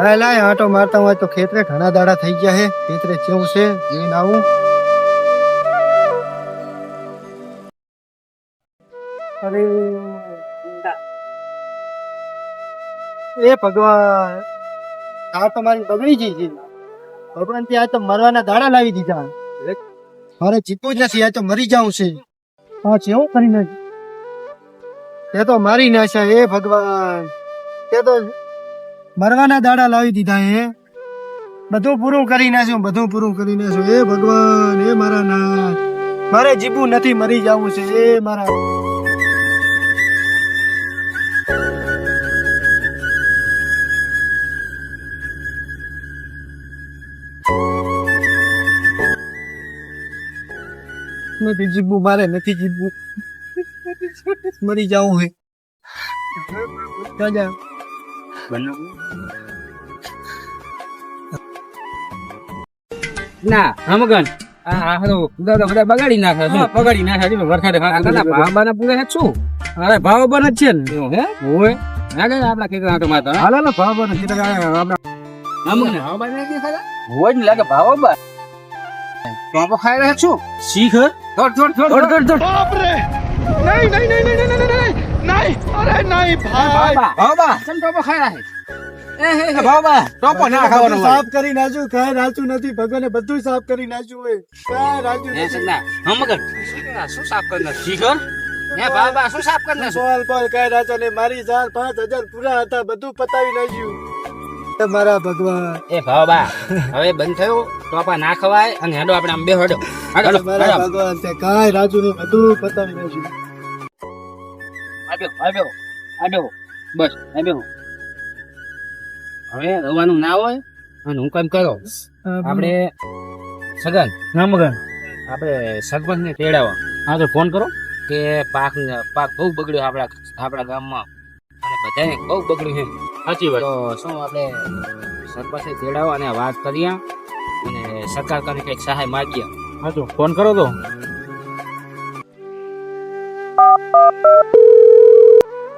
લાય લાય આટો મારતા હોય તો ખેતરે ઘણા દાડા થઈ ગયા હે. ખેતરે કેવું છે જોઈને આવું. અરે એ ભગવાન, આ તો મારી બગડી ગઈ છે. ભગવાન ત્યાં તો મરવાના દાડા લાવી દીધા. મારે જીતવું જ નથી, આ તો મરી જાવું છે. હા કેવું કરી નાખ, તે તો મારી નાખ્યા. એ ભગવાન, તે તો મરવાના દાડા લાવી દીધા. હે બધું પૂરું કરી નાખ્યું, બધું પૂરું કરી નાખ્યું. એ ભગવાન, એ મારા ના, મારે જીવવું નથી, મરી જવું છે. એ મારા નથી જીવવું, મારે નથી જીવવું, મરી જવું હે. ના હમગન આ હાલો બધા બગાડી નાખે છે. બગાડી નાખે વરસાદ ભાવબાના પૂરે છે શું? અરે ભાવ બન જ છે ને હે હોય ના આપડા કે તો માતા હાલો ને ભાવ બન છે આપડા હમગન ભાવ બન કે ખાલા હોય ને લાગે ભાવ બન તો ખાઈ રહ્યા છું. શીખ થોડ થોડ થોડ થોડ થોડ બાપ રે, નહીં નહીં નહીં નહીં નહીં નહીં નહીં, અરે નહીં ભાઈ ભાવબા ચમ ટોપો ખાઈ રહ્યા એ ભાવબા ટોપો ના ખાવાનો સાફ કરી નાખ્યું. કાંઈ રાચું નથી, ભગવાને બધું સાફ કરી નાખ્યું હોય. કાંઈ રાચું નથી. હમગન શું સાફ કરી નાખ શીખ હે ભાવબા શું સાફ કરી નાખ સોલ બોલ કાંઈ રાચો ને મારી 4-5 હજાર પૂરા હતા, બધું પતાવી નાખ્યું. મારા ભગવાન એ ભાવબા હવે બંધ થયું, ટોપા ના ખવાય અને હેડો આપણે આમ બે હેડો મારા ભગવાન તે કાંઈ રાચું ને બધું પતાવી નાખ્યું. આડો બસ આડો. હવે રવાનું ના હોય અને હું કામ કરો આપણે સગન નામગન આપણે સરપંચ ને તેડાવવા. હા તો ફોન કરો કે પાક બહુ બગડ્યો આપણા ગામમાં અને બધાને બહુ બગડ્યું છે. સાચી વાત. તો શું આપણે સરપંચને તેડાવવા અને વાત કરીએ અને સરકાર કરીને કંઈક સહાય માગીએ. હા તો ફોન કરો તો.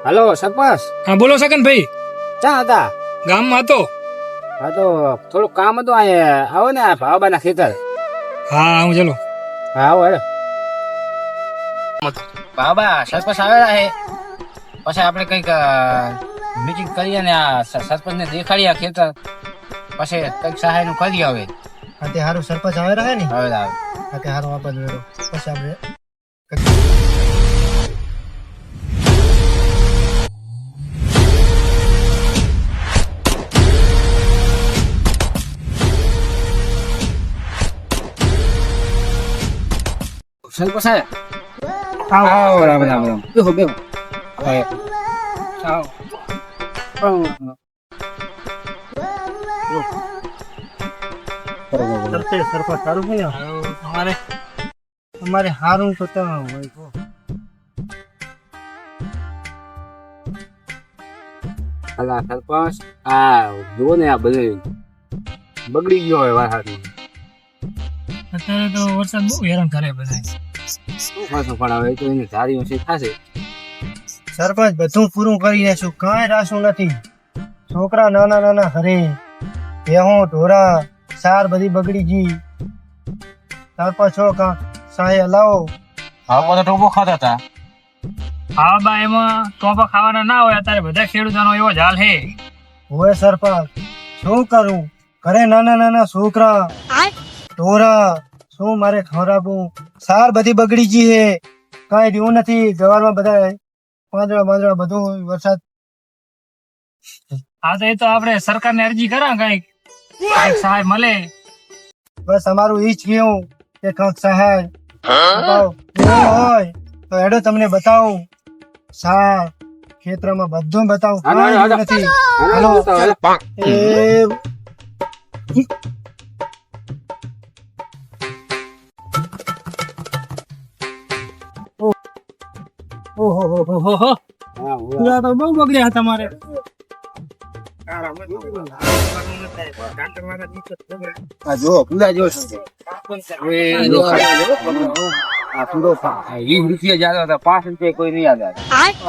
હલો સરપંચ. હા બોલો સગન ભાઈ. ક્યાં હતા? ગામમાં હતો. હા તો થોડુંક કામ હતું, અહીંયા આવો ને આ ભાવબાના ખેતર. હા હું ચલો. હા આવો હેડો. ભાવબા સરપંચ આવેલા છે, પછી આપણે કંઈક મીટિંગ કરીએ ને આ સરપંચને દેખાડીએ ખેતર, પછી કંઈક સહાય નું કરીએ. હવે હા તે હારું સરપંચ આવે રહે ને. હવે આવે હા તે હારું આપવા જોઈએ. પછી આપણે સરપંચ આવો રામ રામ રામ. બેહો બેહો. સરપંચ સારું છે. અમારે હારું તો હોય. અલા સરપંચ આ જુઓ ને આ બધું બગડી ગયો હોય વાત. અત્યારે તો વરસાદ બહુ હેરાન કરે બધા. શું ખાશું પણ હવે તો એની ધારી ઓછી થશે. સરપંચ બધું પૂરું કરી નાખ્યું, કાંઈ રાશું નથી. છોકરા નાના નાના ઘરે, ભેહો ઢોરા સાર બધી બગડી ગઈ. સરપંચ છો કા સહાય લાવો. હા બધા ટોપો ખાતા હતા. હા બા એમાં ટોપા ખાવાના ના હોય. અત્યારે બધા ખેડૂતોનો એવો જ હાલ છે. હોય સરપંચ, શું કરું? ઘરે નાના નાના છોકરા ઢોરા, શું મારે ખવડાવવું? સાર બધી બગડી ગઈ હે, કાંઈ રહ્યું નથી. જવારમાં બધા પાંદડા પાંદડા બધું વરસાદ. હા તો એ તો આપણે સરકારને અરજી કરા કઈક સહાય મળે. બસ અમારું ઈ જ કેવું કે કંઈક સહાય બતાવો. એવું હોય તો હેડો તમને બતાવું. સાર ખેતરમાં બધું બતાવું, કાંઈ રહ્યું નથી. હાલો એ ઓહો પૂરા તો બહુ બગડ્યા હતા તમારે. જો પૂરા જો આ પૂરો 20 રૂપિયા જાતો હતા, 5 રૂપિયા કોઈ નહીં આવ્યા.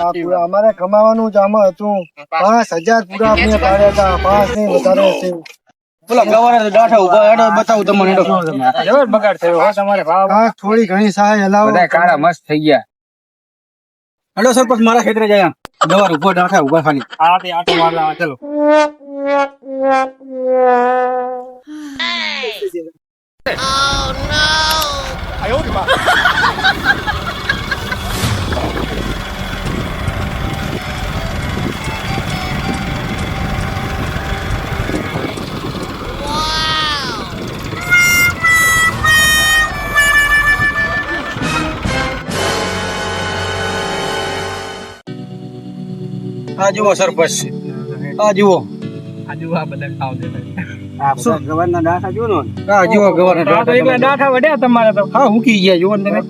આ પૂરા અમારે કમાવાનું જ આમાં હતું. 5,000 પૂરા આપણે પાડ્યા હતા. 5 નહીં વધારે હશે. પેલા ગવારે દાઠા ઉભા હેડો બતાવું તમને હેડો. જબર બગાડ થયો હો તમારે ભાવ. કાંઈક થોડી ઘણી સહાય હલાવો. બધા કાળા મસ્ત થઈ ગયા. હેડો સરપંચ મારા ખેતરે જાય. ગવાર ઉભો દાઠા ઉભા ખાલી. આ તે આટો માર લાવા ચલો. આ જુઓ સરપંચ, આ જુઓ. આજુ આ બધા ખાવ દે. આ બધા ગવારના દાઠા જુઓ ને. આ જુઓ ગવારના આ તો એકલા દાઠા. ડાઠા વડ્યા તમારે તો. હા હુકી ગયા જુઓ ને તમે.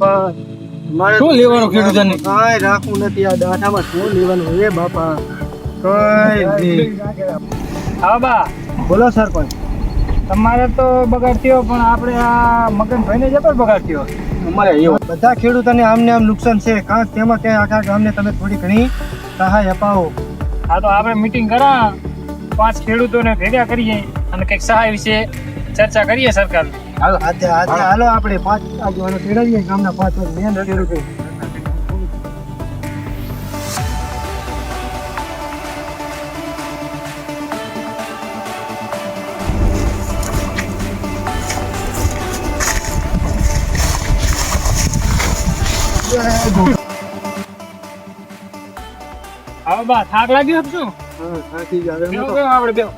મારે શું લેવાનું ખેડૂતોને? કાંઈ રાખવું નથી. આ દાંઠામાં શું લેવાનું? હે બાપા કાંઈ નહીં. હા બા બોલો સરપંચ. તમારે તો બગાડ થયો, પણ આપણે આ મગનભાઈ ને જબર બગાડ થયો. અમારે એવું. બધા ખેડૂતોને આમને આમ નુકસાન છે. કાંઈક તેમાં ક્યાંય આખા ગામને તમે થોડી ઘણી સહાય અપાવો. આ તો આપણે મીટિંગ કરા 5 ખેડૂતોને ભેગા કરીએ અને કંઈક સહાય વિશે ચર્ચા કરીએ સરકાર. આજે હાલો આપણે 5 આગેવાનો તેડાવીએ ગામના 5 મેન ખેડૂતો. હા બા થાક લાગ્યો છે શું? હા, થાકી ગયા. હવે બેહો, અમે બેહો, આપણે બેહો.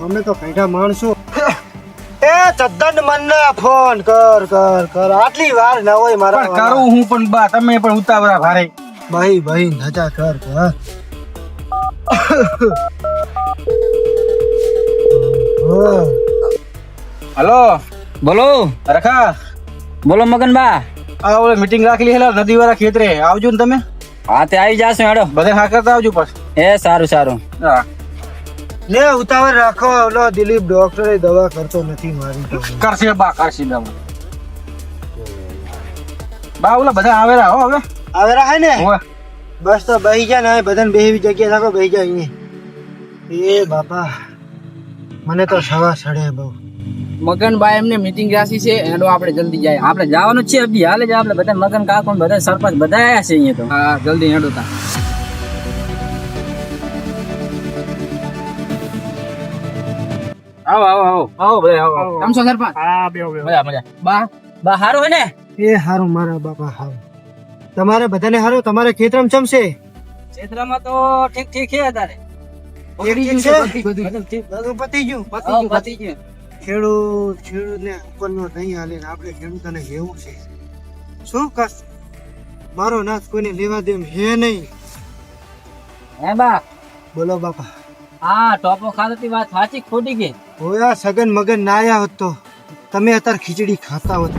અમે તો કઈઠા માણસો. એ ચદ્દન મને ફોન કર કર કર. આટલી વાર ના હોય મારા. પણ કરું હું પણ બા તમે પણ ઉતાવળા ભારે. ભાઈ ભાઈ નજા કર કર. હલો બોલો રખા, બોલો મગનબા. આ ઓલે મીટિંગ રાખેલી હેલા નદી વાળા ખેતરે આવજો ને તમે. હા તે આવી જાશું હેડો. બધા હા કરતા આવજો પાછું. એ સારું સારું. હા લે ઉતાવળ રાખો. ઓલો દિલીપ ડોક્ટરે દવા કરતો નથી મારી તો. કરશે બા કરશે દવા. બા ઓલા બધા આવેલા હો હવે. આવે રહે ને. હોવે. બસ તો બેહી જા ને. બધાને બેહી જગ્યા રાખો. બેહી જા અહીંયા. એ બાપા મને તો સવા સડે બહુ. મગનબા એમને મીટિંગ રાખી છે હેડો આપણે જલ્દી જાય. આપણે જવાનું જ છે અભી હાલે જ. આપણે બધા મગન કાકો ને બધા સરપંચ બધા આયા છે અહીંયા તો. હા જલ્દી હેડો તા. આવો આવો આવો આવો બધા આવો. કેમ છો સરપંચ? હા બેહો બેહો. મજા મજા. બા બા હારું હે ને? એ હારું મારા બાપા હારું. તમારે બધાને હારું. તમારે ખેતરમ ચમશે. ક્ષેત્રમાં તો ઠીક ઠીક છે અત્યારે. ઠીક છે? બધું ઠીક. બધું પતી ગયું. હા, પતી ગયું. ખેડૂતને ઉપરનો નહીં હાલે ને આપણે ખેડૂતોને લેવું છે. શું કર મારો નાથ કોઈને લેવા દેમ હે નહીં. હે બા બોલો બાપા. હા ટોપો ખાતી વાત સાચી ખોટી ગઈ. હોયા સગન મગન ના આયા હોત તો તમે અત્યારે ખીચડી ખાતા હોત.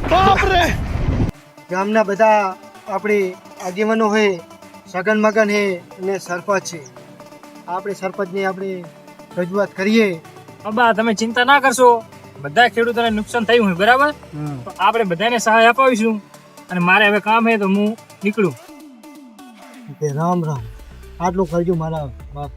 ગામના બધા આપણે આગેવાનો હોય. સગન મગન હે અને સરપંચ છે. આપણે સરપંચને આપણે રજૂઆત કરીએ. અબા તમે ચિંતા ના કરશો. બધા ખેડૂતોને નુકસાન થયું હોય બરાબર, તો આપણે બધાને સહાય અપાવીશું. અને મારે હવે કામ છે તો હું નીકળું. રામ રામ. આટલું કરજો મારા બાપ.